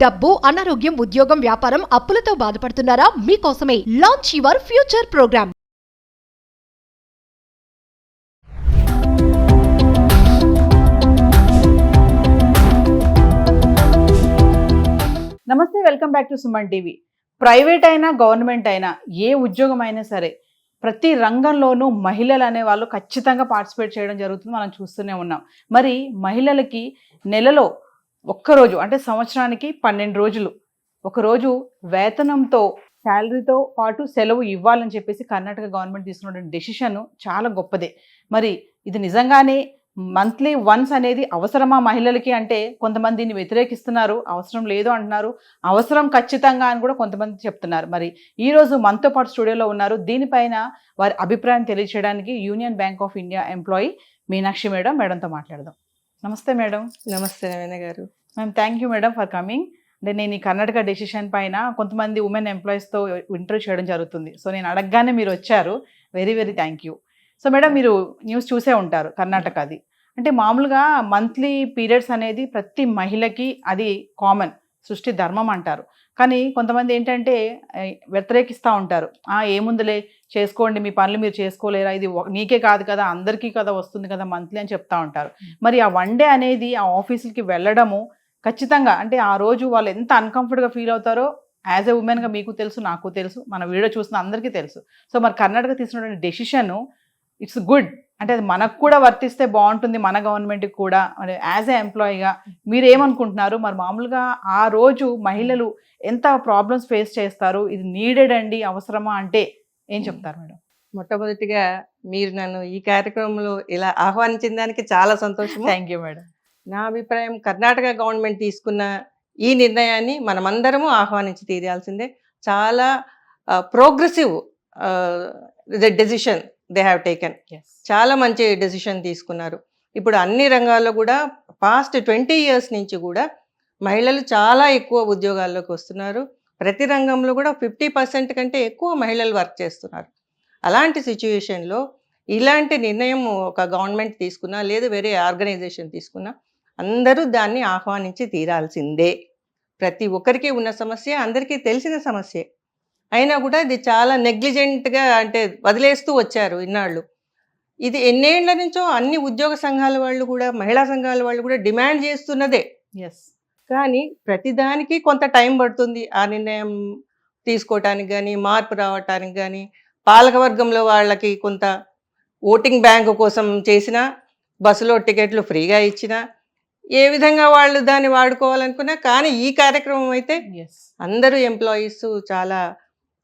డబ్బు, అనారోగ్యం, ఉద్యోగం, వ్యాపారం, అప్పులతో బాధపడుతున్నారా? మీకోసమే లాంచ్ యువర్ ఫ్యూచర్ ప్రోగ్రామ్. నమస్తే, welcome back to Suman TV. Private అయినా గవర్నమెంట్ అయినా ఏ ఉద్యోగం అయినా సరే ప్రతి రంగంలోనూ మహిళలు అనే వాళ్ళు ఖచ్చితంగా పార్టిసిపేట్ చేయడం జరుగుతుంది. మనం చూస్తూనే ఉన్నాం. మరి మహిళలకి నెలలో ఒక్కరోజు అంటే సంవత్సరానికి 12 రోజులు ఒకరోజు వేతనంతో శాలరీతో పాటు సెలవు ఇవ్వాలని చెప్పేసి కర్ణాటక గవర్నమెంట్ తీసుకున్న డెసిషన్ చాలా గొప్పదే. మరి ఇది నిజంగానే మంత్లీ వన్స్ అనేది అవసరమా మహిళలకి అంటే కొంతమంది దీన్ని వ్యతిరేకిస్తున్నారు, అవసరం లేదు అంటున్నారు, అవసరం ఖచ్చితంగా అని కూడా కొంతమంది చెప్తున్నారు. మరి ఈరోజు మనతో పాటు స్టూడియోలో ఉన్నారు. దీనిపైన వారి అభిప్రాయం తెలియచేయడానికి union bank of India employee Meenakshi మేడంతో మాట్లాడదాం. నమస్తే మేడం. నమస్తే నవీన గారు. Ma'am, thank you madam for coming. అంటే నేను ఈ కర్ణాటక డెసిషన్ పైన కొంతమంది ఉమెన్ ఎంప్లాయీస్తో ఇంటర్వ్యూ చేయడం జరుగుతుంది. సో నేను అడగగానే మీరు వచ్చారు. Very very thank you. So madam, మీరు న్యూస్ చూసే ఉంటారు కర్ణాటకది. అంటే మామూలుగా మంత్లీ పీరియడ్స్ అనేది ప్రతి మహిళకి అది కామన్, సృష్టి ధర్మం అంటారు. కానీ కొంతమంది ఏంటంటే వ్యతిరేకిస్తూ ఉంటారు. ఏముందులే చేసుకోండి, మీ పనులు మీరు చేసుకోలేరా, ఇది నీకే కాదు కదా అందరికీ కదా వస్తుంది కదా మంత్లీ అని చెప్తా ఉంటారు. మరి ఆ వన్ డే అనేది ఆ ఆఫీసులకి వెళ్ళడము ఖచ్చితంగా అంటే ఆ రోజు వాళ్ళు ఎంత అన్కంఫర్ట్గా ఫీల్ అవుతారో యాజ్ ఎ ఉమెన్గా మీకు తెలుసు, నాకు తెలుసు, మన వీడియో చూసిన అందరికీ తెలుసు. సో మరి కర్ణాటక తీసుకున్న డెసిషన్ ఇట్స్ గుడ్. అంటే అది మనకు కూడా వర్తిస్తే బాగుంటుంది, మన గవర్నమెంట్కి కూడా. మరి యాజ్ ఎ ఎంప్లాయీగా మీరు ఏమనుకుంటున్నారు? మరి మామూలుగా ఆ రోజు మహిళలు ఎంత ప్రాబ్లమ్స్ ఫేస్ చేస్తారు, ఇది నీడెడ్ అండి, అవసరమా అంటే ఏం చెప్తారు మేడం? మొట్టమొదటిగా మీరు నన్ను ఈ కార్యక్రమంలో ఇలా ఆహ్వానించిన దానికి చాలా సంతోషం. Thank you madam. నా అభిప్రాయం, కర్ణాటక గవర్నమెంట్ తీసుకున్న ఈ నిర్ణయాన్ని మనమందరము ఆహ్వానించి తీరాల్సిందే. చాలా progressive decision they have taken. చాలా మంచి డెసిషన్ తీసుకున్నారు. ఇప్పుడు అన్ని రంగాల్లో కూడా పాస్ట్ 20 years నుంచి కూడా మహిళలు చాలా ఎక్కువ ఉద్యోగాల్లోకి వస్తున్నారు. ప్రతి రంగంలో కూడా 50% కంటే ఎక్కువ మహిళలు వర్క్ చేస్తున్నారు. అలాంటి సిచ్యువేషన్లో ఇలాంటి నిర్ణయం ఒక గవర్నమెంట్ తీసుకున్నా లేదు వేరే ఆర్గనైజేషన్ తీసుకున్నా అందరూ దాన్ని ఆహ్వానించి తీరాల్సిందే. ప్రతి ఒక్కరికి ఉన్న సమస్య, అందరికీ తెలిసిన సమస్యే. అయినా కూడా ఇది చాలా నెగ్లిజెంట్గా అంటే వదిలేస్తూ వచ్చారు ఇన్నాళ్ళు. ఇది ఎన్నేళ్ల నుంచో అన్ని ఉద్యోగ సంఘాల వాళ్ళు కూడా, మహిళా సంఘాల వాళ్ళు కూడా డిమాండ్ చేస్తున్నదే. ఎస్. కానీ ప్రతిదానికి కొంత టైం పడుతుంది ఆ నిర్ణయం తీసుకోవటానికి కానీ, మార్పు రావటానికి కానీ. పాలకవర్గంలో వాళ్ళకి కొంత ఓటింగ్ బ్యాంకు కోసం చేసినా, బస్సులో టికెట్లు ఫ్రీగా ఇచ్చినా, ఏ విధంగా వాళ్ళు దాన్ని వాడుకోవాలనుకున్నా, కానీ ఈ కార్యక్రమం అయితే అందరూ ఎంప్లాయీస్ చాలా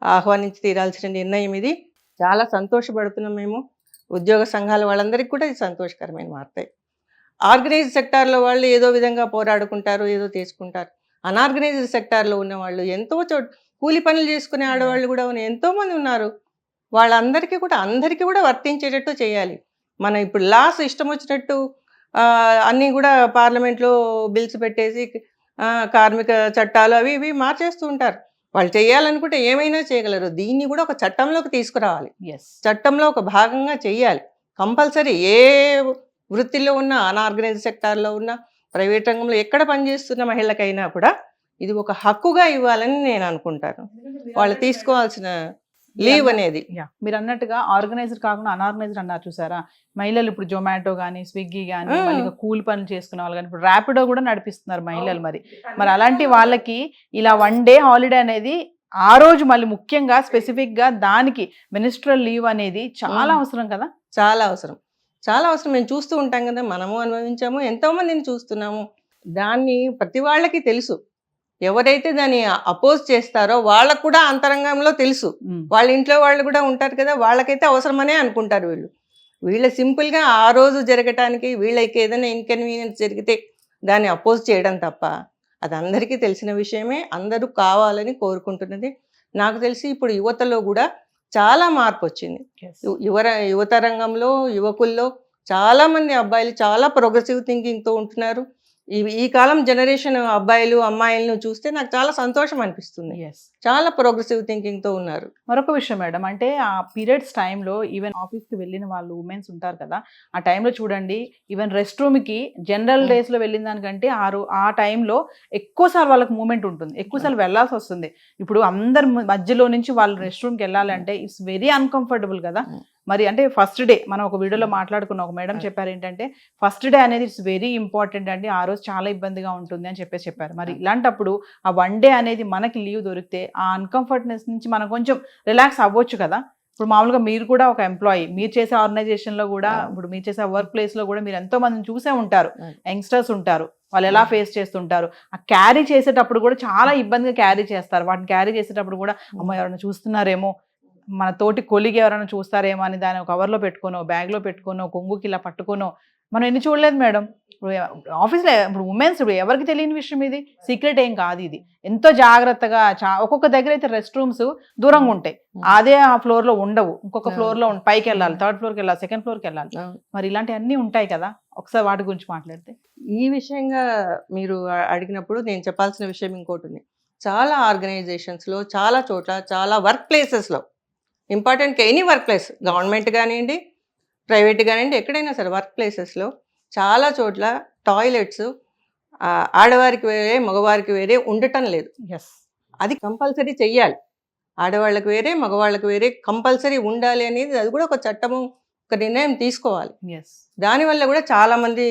ఆహ్వానించి తీరాల్సిన నిర్ణయం ఇది. చాలా సంతోషపడుతున్నాం మేము. ఉద్యోగ సంఘాల వాళ్ళందరికీ కూడా ఇది సంతోషకరమైన వార్త. ఆర్గనైజ్డ్ సెక్టార్లో వాళ్ళు ఏదో విధంగా పోరాడుకుంటారు, ఏదో తీసుకుంటారు. అనార్గనైజ్డ్ సెక్టార్లో ఉన్న వాళ్ళు ఎంతో కూలి పనులు చేసుకునే ఆడవాళ్ళు కూడా ఎంతోమంది ఉన్నారు. వాళ్ళందరికీ కూడా అందరికీ కూడా వర్తించేటట్టు చేయాలి. మనం ఇప్పుడు లాస్ ఇష్టం వచ్చినట్టు అన్నీ కూడా పార్లమెంట్లో బిల్స్ పెట్టేసి కార్మిక చట్టాలు అవి ఇవి మార్చేస్తూ ఉంటారు. వాళ్ళు చేయాలనుకుంటే ఏమైనా చేయగలరు. దీన్ని కూడా ఒక చట్టంలోకి తీసుకురావాలి. చట్టంలో ఒక భాగంగా చేయాలి కంపల్సరీ. ఏ వృత్తిలో ఉన్న, అనార్గనైజ్డ్ సెక్టార్లో ఉన్న, ప్రైవేట్ రంగంలో ఎక్కడ పనిచేస్తున్న మహిళకైనా కూడా ఇది ఒక హక్కుగా ఇవ్వాలని నేను అనుకుంటాను. వాళ్ళు తీసుకోవాల్సిన లీవ్ అనేది. మీరు అన్నట్టుగా ఆర్గనైజ్డ్ కాకుండా అనార్గనైజ్డ్ అన్నారు చూసారా. మహిళలు ఇప్పుడు జొమాటో కానీ, స్విగ్గీ కానీ, కూలి పనులు చేసుకునే వాళ్ళు కానీ, ఇప్పుడు ర్యాపిడో కూడా నడిపిస్తున్నారు మహిళలు. మరి అలాంటి వాళ్ళకి ఇలా వన్ డే హాలిడే అనేది ఆ రోజు మళ్ళీ ముఖ్యంగా స్పెసిఫిక్గా దానికి మినిస్ట్రల్ లీవ్ అనేది చాలా అవసరం కదా. చాలా అవసరం, చాలా అవసరం. మేము చూస్తూ ఉంటాం కదా, మనము అనుభవించాము, ఎంతోమందిని చూస్తున్నాము. దాన్ని ప్రతి వాళ్ళకి తెలుసు. ఎవరైతే దాన్ని అపోజ్ చేస్తారో వాళ్ళకు కూడా అంతరంగంలో తెలుసు. వాళ్ళ ఇంట్లో వాళ్ళు కూడా ఉంటారు కదా, వాళ్ళకైతే అవసరమనే అనుకుంటారు. వీళ్ళ సింపుల్గా ఆ రోజు జరగటానికి వీళ్ళకి ఏదైనా ఇన్కన్వీనియన్స్ జరిగితే దాన్ని అపోజ్ చేయడం తప్ప అది అందరికీ తెలిసిన విషయమే. అందరూ కావాలని కోరుకుంటున్నది. నాకు తెలిసి ఇప్పుడు యువతలో కూడా చాలా మార్పు వచ్చింది. యువత రంగంలో, యువకుల్లో చాలామంది అబ్బాయిలు చాలా ప్రోగ్రెసివ్ థింకింగ్తో ఉంటున్నారు. ఈ కాలం జనరేషన్ అబ్బాయిలు అమ్మాయిలను చూస్తే నాకు చాలా సంతోషం అనిపిస్తుంది. ఎస్. చాలా ప్రోగ్రెసివ్ థింకింగ్ తో ఉన్నారు. మరొక విషయం మేడం, అంటే ఆ పీరియడ్స్ టైంలో ఈవెన్ ఆఫీస్కి వెళ్ళిన వాళ్ళు ఉమెన్స్ ఉంటారు కదా, ఆ టైంలో చూడండి ఈవెన్ రెస్ట్ రూమ్కి జనరల్ డేస్లో వెళ్ళిన దానికంటే ఆ టైంలో ఎక్కువసార్లు వాళ్ళకి మూమెంట్ ఉంటుంది, ఎక్కువసార్లు వెళ్ళాల్సి వస్తుంది. ఇప్పుడు అందరి మధ్యలో నుంచి వాళ్ళు రెస్ట్ రూమ్కి వెళ్ళాలంటే ఇట్స్ వెరీ అన్కంఫర్టబుల్ కదా. మరి అంటే ఫస్ట్ డే మనం ఒక వీడియోలో మాట్లాడుకున్న ఒక మేడం చెప్పారు ఏంటంటే ఫస్ట్ డే అనేది ఇట్స్ వెరీ ఇంపార్టెంట్ అండి, ఆ రోజు చాలా ఇబ్బందిగా ఉంటుంది అని చెప్పారు. మరి ఇలాంటప్పుడు ఆ 1 డే అనేది మనకి లీవ్ దొరికితే ఆ అన్కంఫర్ట్నెస్ నుంచి మనం కొంచెం రిలాక్స్ అవ్వచ్చు కదా. ఇప్పుడు మామూలుగా మీరు కూడా ఒక ఎంప్లాయీ, మీరు చేసే ఆర్గనైజేషన్లో కూడా, ఇప్పుడు మీరు చేసే వర్క్ ప్లేస్లో కూడా మీరు ఎంతో మందిని చూసే ఉంటారు, యంగ్స్టర్స్ ఉంటారు, వాళ్ళు ఎలా ఫేస్ చేస్తుంటారు. ఆ క్యారీ చేసేటప్పుడు కూడా చాలా ఇబ్బందిగా క్యారీ చేస్తారు. వాటిని క్యారీ చేసేటప్పుడు కూడా అమ్మ ఎవరైనా చూస్తున్నారేమో, మన తోటి కొలిగి ఎవరైనా చూస్తారేమో అని దాన్ని ఒక కవర్లో పెట్టుకోనో, బ్యాగ్లో పెట్టుకోనో, కొంగుకి ఇలా పట్టుకోనో మనం ఎన్ని చూడలేదు మేడం. ఇప్పుడు ఆఫీస్లో ఇప్పుడు ఉమెన్స్ ఇప్పుడు ఎవరికి తెలియని విషయం, ఇది సీక్రెట్ ఏం కాదు. ఇది ఎంతో జాగ్రత్తగా ఒక్కొక్క దగ్గర అయితే రెస్ట్ రూమ్స్ దూరంగా ఉంటాయి, అదే ఆ ఫ్లోర్లో ఉండవు, ఇంకొక ఫ్లోర్లో పైకి వెళ్ళాలి, 3rd ఫ్లోర్కి వెళ్ళాలి, 2nd ఫ్లోర్కి వెళ్ళాలి. మరి ఇలాంటివన్నీ ఉంటాయి కదా, ఒకసారి వాటి గురించి మాట్లాడితే. ఈ విషయంగా మీరు అడిగినప్పుడు నేను చెప్పాల్సిన విషయం ఇంకోటి ఉంది. చాలా ఆర్గనైజేషన్స్లో, చాలా చోట్ల, చాలా వర్క్ ప్లేసెస్లో, ఇంపార్టెంట్గా ఎనీ వర్క్ ప్లేస్, గవర్నమెంట్ కానివ్వండి, ప్రైవేట్ కానివ్వండి, ఎక్కడైనా సరే వర్క్ ప్లేసెస్లో చాలా చోట్ల టాయిలెట్స్ ఆడవారికి వేరే మగవారికి వేరే ఉండటం లేదు. ఎస్, అది కంపల్సరీ చెయ్యాలి. ఆడవాళ్ళకి వేరే మగవాళ్ళకి వేరే కంపల్సరీ ఉండాలి అనేది అది కూడా ఒక చట్టము, ఒక నిర్ణయం తీసుకోవాలి. ఎస్, దానివల్ల కూడా చాలా మంది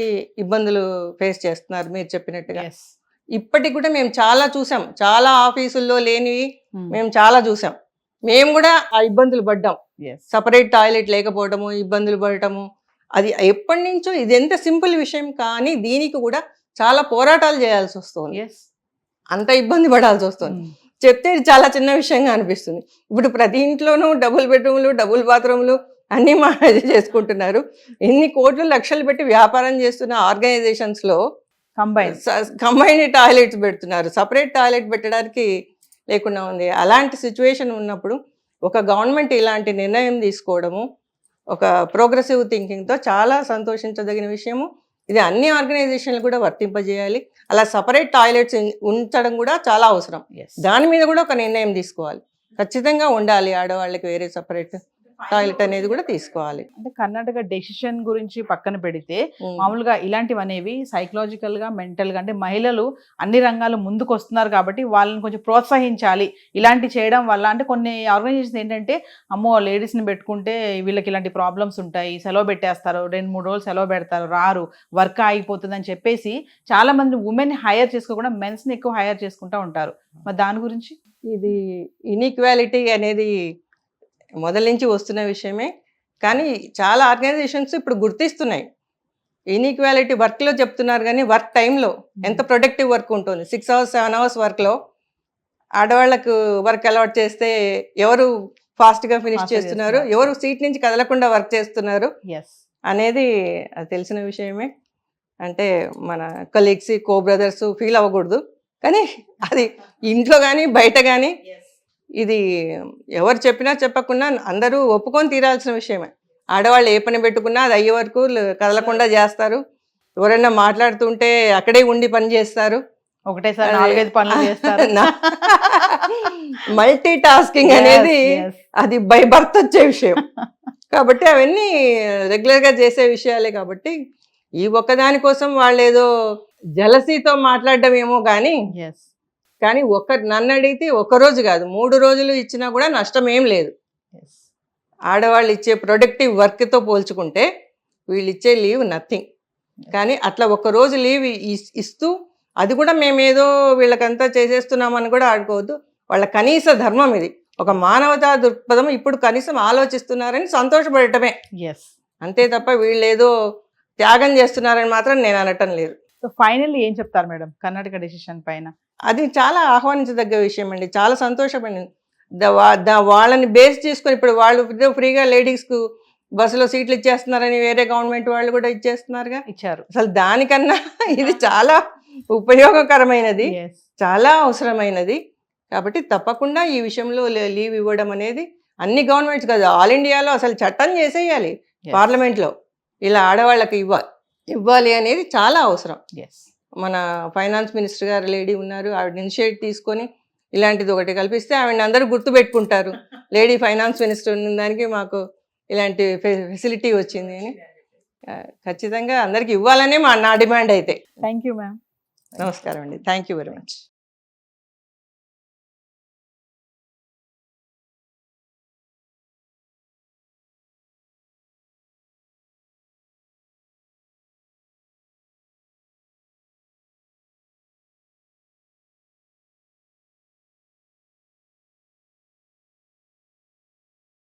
ఇబ్బందులు ఫేస్ చేస్తున్నారు మీరు చెప్పినట్టుగా. ఎస్. ఇప్పటికి కూడా మేము చాలా చూసాం, చాలా ఆఫీసుల్లో లేనివి మేము చాలా చూసాం. మేము కూడా ఆ ఇబ్బందులు పడ్డాం. సపరేట్ టాయిలెట్ లేకపోవడము, ఇబ్బందులు పడటము, అది ఎప్పటి నుంచో. ఇది ఎంత సింపుల్ విషయం కానీ దీనికి కూడా చాలా పోరాటాలు చేయాల్సి వస్తుంది, అంత ఇబ్బంది పడాల్సి వస్తుంది. చెప్తే ఇది చాలా చిన్న విషయంగా అనిపిస్తుంది. ఇప్పుడు ప్రతి ఇంట్లోనూ డబుల్ బెడ్రూమ్లు, డబుల్ బాత్రూమ్లు అన్నీ చేసుకుంటున్నారు. ఎన్ని కోట్లు లక్షలు పెట్టి వ్యాపారం చేస్తున్న ఆర్గనైజేషన్స్లో కంబైన్డ్ టాయిలెట్స్ పెడుతున్నారు, సపరేట్ టాయిలెట్ పెట్టడానికి లేకుండా ఉంది. అలాంటి సిచ్యువేషన్ ఉన్నప్పుడు ఒక గవర్నమెంట్ ఇలాంటి నిర్ణయం తీసుకోవడము ఒక ప్రోగ్రెసివ్ థింకింగ్తో చాలా సంతోషించదగిన విషయము. ఇది అన్ని ఆర్గనైజేషన్లు కూడా వర్తింపజేయాలి. అలా సపరేట్ టాయిలెట్స్ ఉంచడం కూడా చాలా అవసరం. దాని మీద కూడా ఒక నిర్ణయం తీసుకోవాలి. ఖచ్చితంగా ఉండాలి, ఆడవాళ్ళకి వేరే సపరేట్ టాయిలెట్ అనేది కూడా తీసుకోవాలి. అంటే కర్ణాటక డెసిషన్ గురించి పక్కన పెడితే మామూలుగా ఇలాంటివి అనేవి సైకలాజికల్ గా, మెంటల్ గా, అంటే మహిళలు అన్ని రంగాలు ముందుకు వస్తున్నారు కాబట్టి వాళ్ళని కొంచెం ప్రోత్సహించాలి. ఇలాంటి చేయడం వల్ల అంటే కొన్ని ఆర్గనైజేషన్స్ ఏంటంటే అమ్మో లేడీస్ ని పెట్టుకుంటే వీళ్ళకి ఇలాంటి ప్రాబ్లమ్స్ ఉంటాయి, సెలవు పెట్టేస్తారు, 2-3 రోజులు సెలవు పెడతారు, రారు, వర్క్ అయిపోతుంది అని చెప్పేసి చాలా మంది ఉమెన్ హైర్ చేసుకోకుండా మెన్స్ ని ఎక్కువ హైర్ చేసుకుంటా ఉంటారు. మరి దాని గురించి ఇది ఇన్ఈక్వాలిటీ అనేది మొదల నుంచి వస్తున్న విషయమే. కానీ చాలా ఆర్గనైజేషన్స్ ఇప్పుడు గుర్తిస్తున్నాయి. ఇన్ఈక్వాలిటీ వర్క్లో చెప్తున్నారు కానీ వర్క్ టైంలో ఎంత ప్రొడక్టివ్ వర్క్ ఉంటుంది. 6 hours 7 hours వర్క్లో ఆడవాళ్లకు వర్క్ అలవాట్ చేస్తే ఎవరు ఫాస్ట్గా ఫినిష్ చేస్తున్నారు, ఎవరు సీట్ నుంచి కదలకుండా వర్క్ చేస్తున్నారు అనేది తెలిసిన విషయమే. అంటే మన కలీగ్స్, కో బ్రదర్స్ ఫీల్ అవ్వకూడదు. కానీ అది ఇంట్లో కానీ బయట కానీ ఇది ఎవరు చెప్పినా చెప్పకుండా అందరూ ఒప్పుకొని తీరాల్సిన విషయమే. ఆడవాళ్ళు ఏ పని పెట్టుకున్నా అది అయ్యే వరకు కదలకుండా చేస్తారు. ఎవరైనా మాట్లాడుతుంటే అక్కడే ఉండి పని చేస్తారు, ఒకటేసారి 4-5 పనులు చేస్తారు. మల్టీ టాస్కింగ్ అనేది అది బై బర్త్ వచ్చే విషయం కాబట్టి అవన్నీ రెగ్యులర్గా చేసే విషయాలే. కాబట్టి ఈ ఒక్కదాని కోసం వాళ్ళు ఏదో జలసీతో మాట్లాడడం ఏమో కానీ నన్ను అడిగితే 1 రోజు కాదు 3 రోజులు ఇచ్చినా కూడా నష్టం ఏం లేదు. ఆడవాళ్ళు ఇచ్చే ప్రొడక్టివ్ వర్క్తో పోల్చుకుంటే వీళ్ళు ఇచ్చే లీవ్ నథింగ్. కానీ అట్లా 1 రోజు లీవ్ ఇస్తూ అది కూడా మేమేదో వీళ్ళకంతా చేసేస్తున్నామని కూడా ఆడుకోవద్దు. వాళ్ళ కనీస ధర్మం ఇది, ఒక మానవతా దృక్పథం. ఇప్పుడు కనీసం ఆలోచిస్తున్నారని సంతోషపడటమే, అంతే తప్ప వీళ్ళు ఏదో త్యాగం చేస్తున్నారని మాత్రం నేను అనటం లేదు. సో ఫైనల్లీ ఏం చెప్తారు మేడం కర్ణాటక డెసిషన్ పైన? అది చాలా ఆహ్వానించదగ్గ విషయం అండి, చాలా సంతోషపడింది. వాళ్ళని బేస్ చేసుకొని ఇప్పుడు వాళ్ళు ఫ్రీగా లేడీస్కు బస్సులో సీట్లు ఇచ్చేస్తున్నారని వేరే గవర్నమెంట్ వాళ్ళు కూడా ఇచ్చేస్తున్నారుగా, ఇచ్చారు. అసలు దానికన్నా ఇది చాలా ఉపయోగకరమైనది, చాలా అవసరమైనది. కాబట్టి తప్పకుండా ఈ విషయంలో లీవ్ ఇవ్వడం అనేది అన్ని గవర్నమెంట్స్ కాదు, ఆల్ ఇండియాలో అసలు చట్టం చేసేయాలి పార్లమెంట్లో, ఇలా ఆడవాళ్ళకి ఇవ్వాలి అనేది చాలా అవసరం. మన ఫైనాన్స్ మినిస్టర్ గారు లేడీ ఉన్నారు, ఆవిడ ఇనిషియేట్ తీసుకొని ఇలాంటిది ఒకటి కల్పిస్తే ఆవిడని అందరూ గుర్తుపెట్టుకుంటారు. లేడీ ఫైనాన్స్ మినిస్టర్ ఉన్న దానికి మాకు ఇలాంటి ఫెసిలిటీ వచ్చింది అని ఖచ్చితంగా అందరికి ఇవ్వాలనే నా డిమాండ్ అయితే. Thank you ma'am. నమస్కారం అండి, థ్యాంక్ యూ వెరీ మచ్.